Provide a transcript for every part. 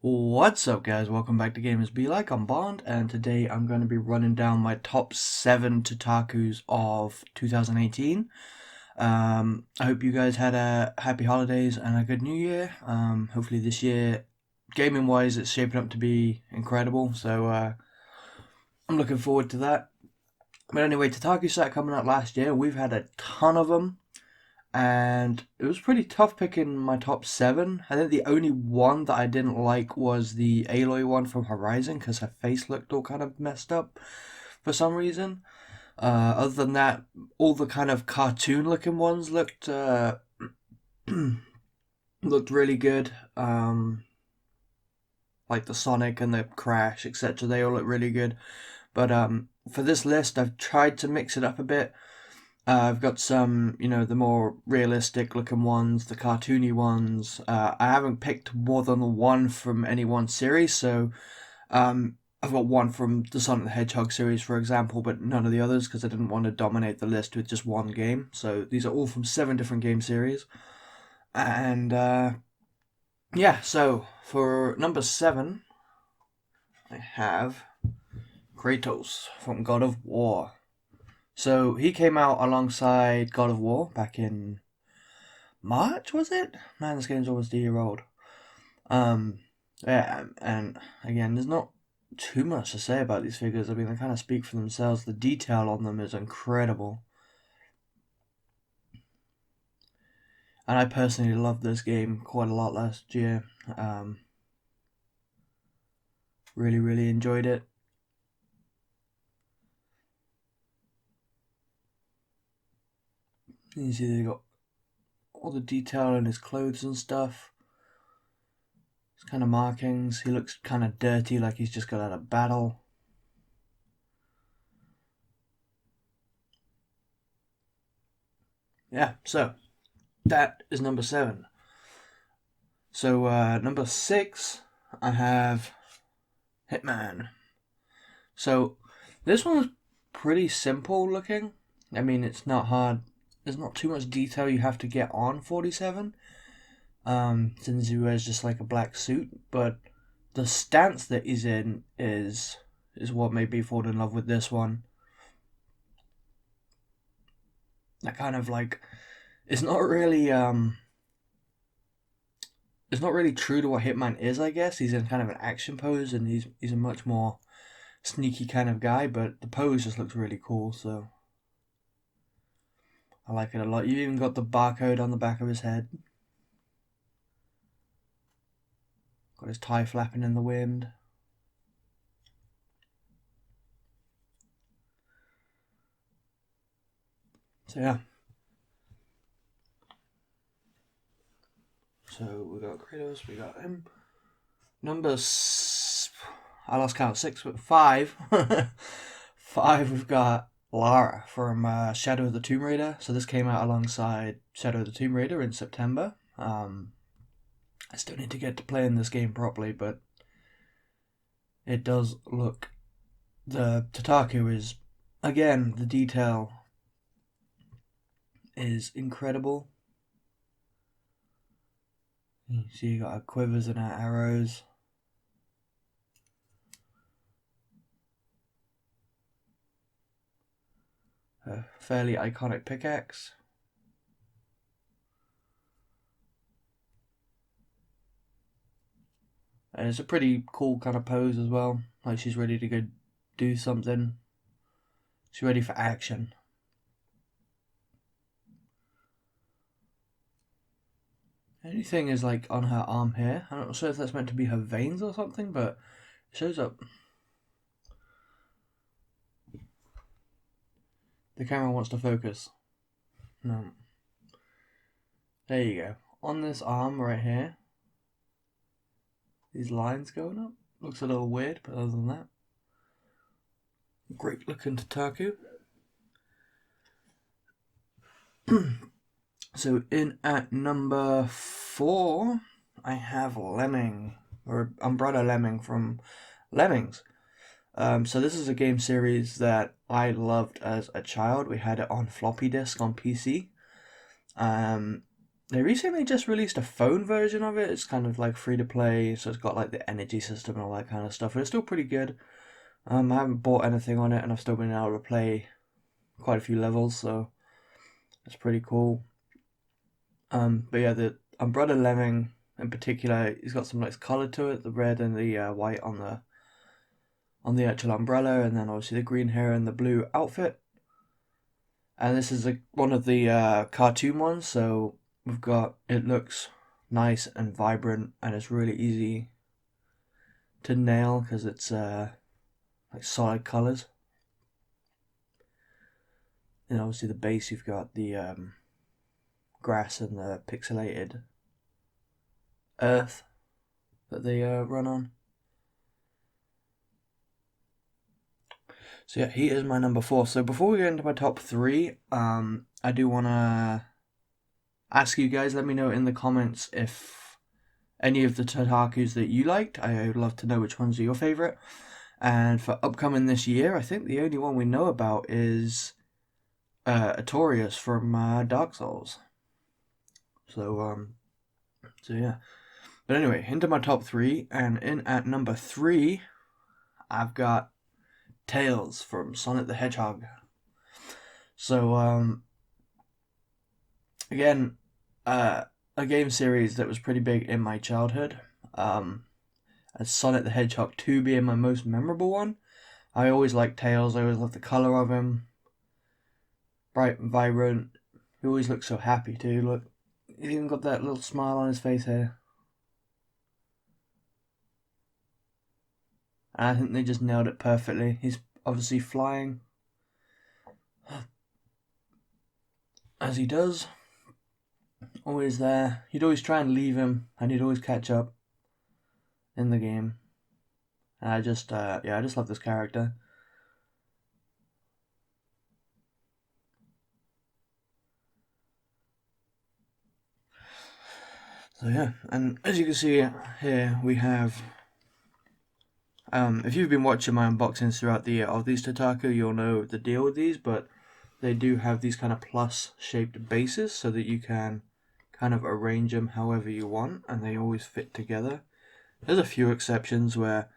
What's up, guys? Welcome back to Gamers Be Like. I'm Bond, and today I'm going to be running down my top 7 Totakus of 2018. I hope you guys had a happy holidays and a good new year. Hopefully this year, gaming wise, it's shaping up to be incredible, so I'm looking forward to that. But anyway, Totaku sat coming out last year. We've had a ton of them, and it was pretty tough picking my top 7. I think the only one that I didn't like was the Aloy one from Horizon because her face looked all kind of messed up for some reason. Other than that, all the kind of cartoon looking ones looked really good. Like the Sonic and the Crash, etc. They all look really good. But for this list, I've tried to mix it up a bit. I've got some, the more realistic looking ones, the cartoony ones. I haven't picked more than one from any one series, so I've got one from the Sonic the Hedgehog series, for example, but none of the others because I didn't want to dominate the list with just one game. So these are all from 7 different game series. And yeah, so for number 7, I have Kratos from God of War. So he came out alongside God of War back in March, was it? Man, this game's almost a year old. Yeah, and again, there's not too much to say about these figures. I mean, they kind of speak for themselves. The detail on them is incredible. And I personally loved this game quite a lot last year. Really enjoyed it. You see they got all the detail in his clothes and stuff. His kind of markings. He looks kind of dirty, like he's just got out of battle. Yeah, so that is number 7. So number 6, I have Hitman. So this one's pretty simple looking. I mean, it's not hard. There's not too much detail you have to get on 47. Since he wears just like a black suit, but the stance that he's in is what made me fall in love with this one. That kind of like it's not really true to what Hitman is, I guess. He's in kind of an action pose and he's a much more sneaky kind of guy, but the pose just looks really cool, so I like it a lot. You even got the barcode on the back of his head. Got his tie flapping in the wind. So yeah. So we got Kratos, we got him. I lost count, 6, but 5. 5, we've got Lara from Shadow of the Tomb Raider. So this came out alongside Shadow of the Tomb Raider in September. I still need to get to playing this game properly, but it does look. The Totaku is, again, the detail is incredible. You see, you got her quivers and her arrows. A fairly iconic pickaxe. And it's a pretty cool kind of pose as well. Like she's ready to go do something. She's ready for action. Anything is like on her arm here. I'm not sure if that's meant to be her veins or something, but it shows up. The camera wants to focus. No. There you go. On this arm right here, these lines going up. Looks a little weird, but other than that, great looking Totaku. So in at number 4, I have Lemming, or Umbrella Lemming from Lemmings. So this is a game series that I loved as a child. We had it on floppy disk on PC. they recently just released a phone version of it. It's kind of like free to play, so it's got like the energy system and all that kind of stuff. But it's still pretty good. I haven't bought anything on it, and I've still been able to play quite a few levels, so it's pretty cool. But yeah, the Umbrella Lemming in particular, he's got some nice color to it, the red and the white on the actual umbrella, and then obviously the green hair and the blue outfit. And this is one of the cartoon ones, so we've got, it looks nice and vibrant, and it's really easy to nail because it's like solid colors. And obviously the base, you've got the grass and the pixelated earth that they run on. So yeah, he is my number 4. So before we get into my top 3, I do want to ask you guys, let me know in the comments if any of the Totakus that you liked. I would love to know which ones are your favourite. And for upcoming this year, I think the only one we know about is Artorias from Dark Souls. So yeah. But anyway, into my top 3, and in at number 3, I've got Tails from Sonic the Hedgehog. So again, a game series that was pretty big in my childhood. As Sonic the Hedgehog 2 being my most memorable one. I always liked Tails. I always loved the color of him. Bright and vibrant. He always looks so happy too. Look, he's even got that little smile on his face here. And I think they just nailed it perfectly. He's obviously flying as he does. Always there. You'd always try and leave him, and he'd always catch up in the game. And I just love this character. So yeah, and as you can see here, we have. If you've been watching my unboxings throughout the year of these Totaku, you'll know the deal with these, but they do have these kind of plus-shaped bases so that you can kind of arrange them however you want, and they always fit together. There's a few exceptions where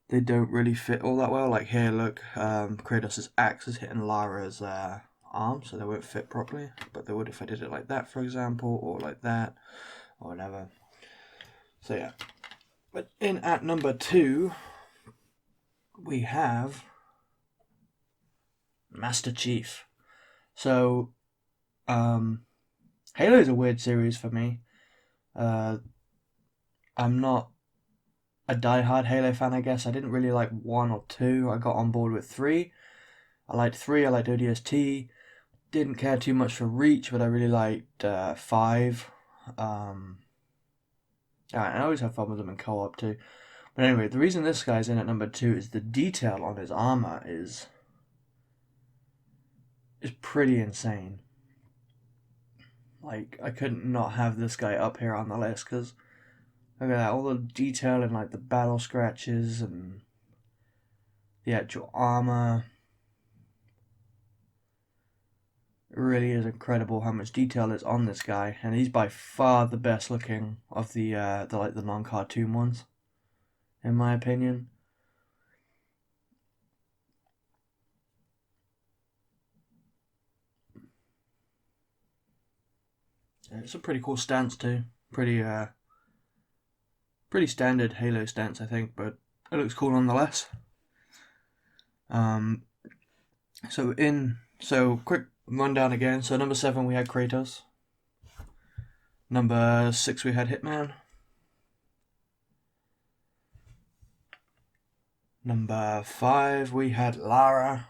they don't really fit all that well, like here, look, Kratos' axe is hitting Lara's arm, so they won't fit properly, but they would if I did it like that, for example, or like that, or whatever. So yeah. But in at number 2, we have Master Chief. So, Halo is a weird series for me. I'm not a die-hard Halo fan, I guess. I didn't really like 1 or 2. I got on board with 3. I liked 3, I liked ODST. Didn't care too much for Reach, but I really liked 5. I always have fun with them in co-op too. But anyway, the reason this guy's in at number 2 is the detail on his armor is pretty insane. Like, I couldn't not have this guy up here on the list, because look at that, all the detail in like the battle scratches and the actual armor. It really is incredible how much detail is on this guy, and he's by far the best looking of the non-cartoon ones, in my opinion. It's a pretty cool stance too. Pretty standard Halo stance, I think, but it looks cool nonetheless. So quick rundown again. So number 7 we had Kratos. Number 6 we had Hitman. Number 5 we had Lara.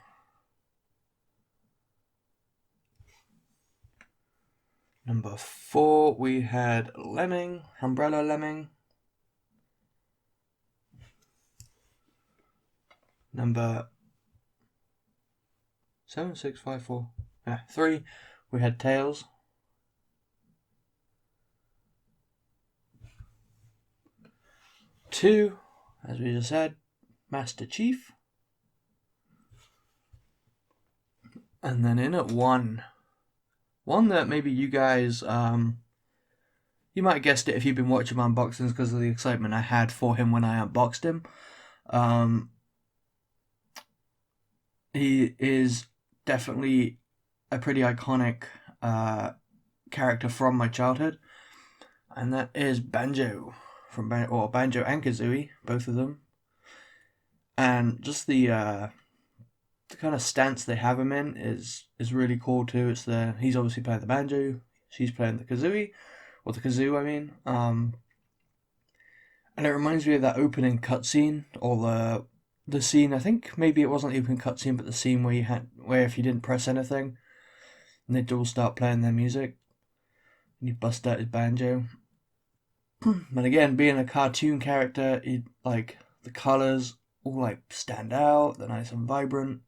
Number 4 we had Lemming, Umbrella Lemming. Number 7, 6, 5, 4. 3 we had Tails. 2, as we just said, Master Chief. And then in at 1 that maybe you guys You might have guessed it if you've been watching my unboxings because of the excitement I had for him when I unboxed him. Um, he is definitely a pretty iconic character from my childhood, and that is Banjo from Banjo and Kazooie, both of them, and just the kind of stance they have him in is really cool too. He's obviously playing the banjo, she's playing the kazooie, or the kazoo, I mean. And it reminds me of that opening cutscene, or the scene. I think maybe it wasn't the opening cutscene, but the scene where if you didn't press anything, and they'd all start playing their music, and you bust out his banjo. But again, being a cartoon character, like the colors all like stand out. They're nice and vibrant.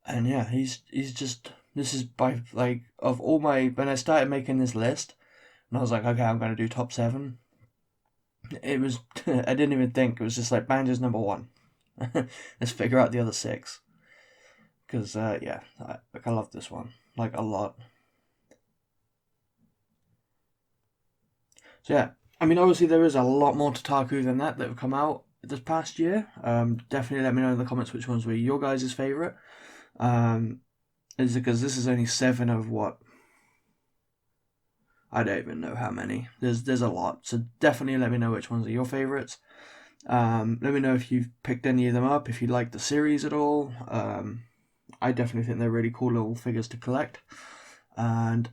And yeah, he's just this is by like of all my when I started making this list, and I was like, okay, I'm gonna do top 7. It was I didn't even think. It was just like Banjo's number 1. Let's figure out the other 6 because yeah, I love this one like a lot. So yeah, I mean obviously there is a lot more Totaku than that have come out this past year. Definitely let me know in the comments which ones were your guys' favorite. Is it because this is only 7 of what? I don't even know how many. There's a lot. So definitely let me know which ones are your favorites. Let me know if you've picked any of them up, if you like the series at all. I definitely think they're really cool little figures to collect. And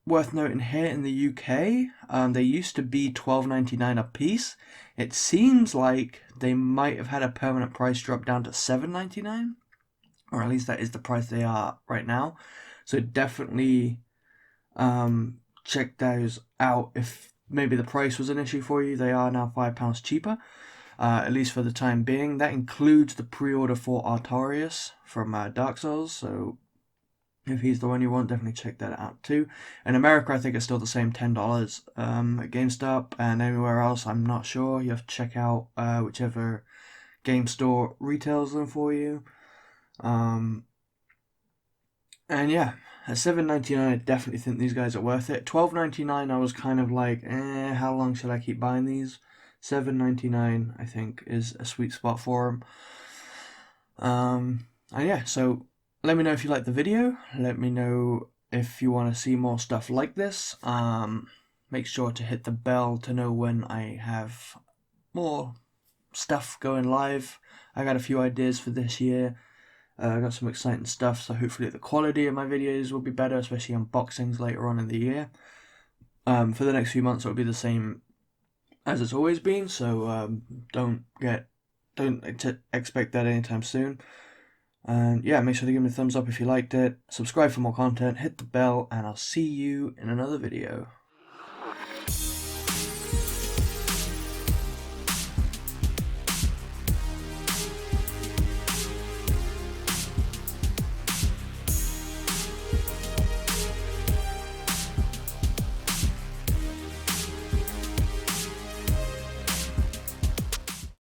worth noting here in the UK, they used to be $12.99 a piece. It seems like they might have had a permanent price drop down to $7.99, or at least that is the price they are right now. So definitely check those out if maybe the price was an issue for you. They are now £5 cheaper, at least for the time being. That includes the pre-order for Artorias from Dark Souls, so if he's the one you want, definitely check that out too. In America, I think it's still the same $10 at GameStop, and anywhere else, I'm not sure. You have to check out whichever game store retails them for you. And yeah, at $7.99, I definitely think these guys are worth it. $12.99, I was kind of like, how long should I keep buying these? $7.99, I think, is a sweet spot for them. And yeah, so let me know if you like the video. Let me know if you want to see more stuff like this. Make sure to hit the bell to know when I have more stuff going live. I got a few ideas for this year. I got some exciting stuff, so hopefully the quality of my videos will be better, especially unboxings later on in the year. For the next few months, it'll be the same as it's always been, so don't expect that anytime soon. And yeah, make sure to give me a thumbs up if you liked it, subscribe for more content, hit the bell, and I'll see you in another video.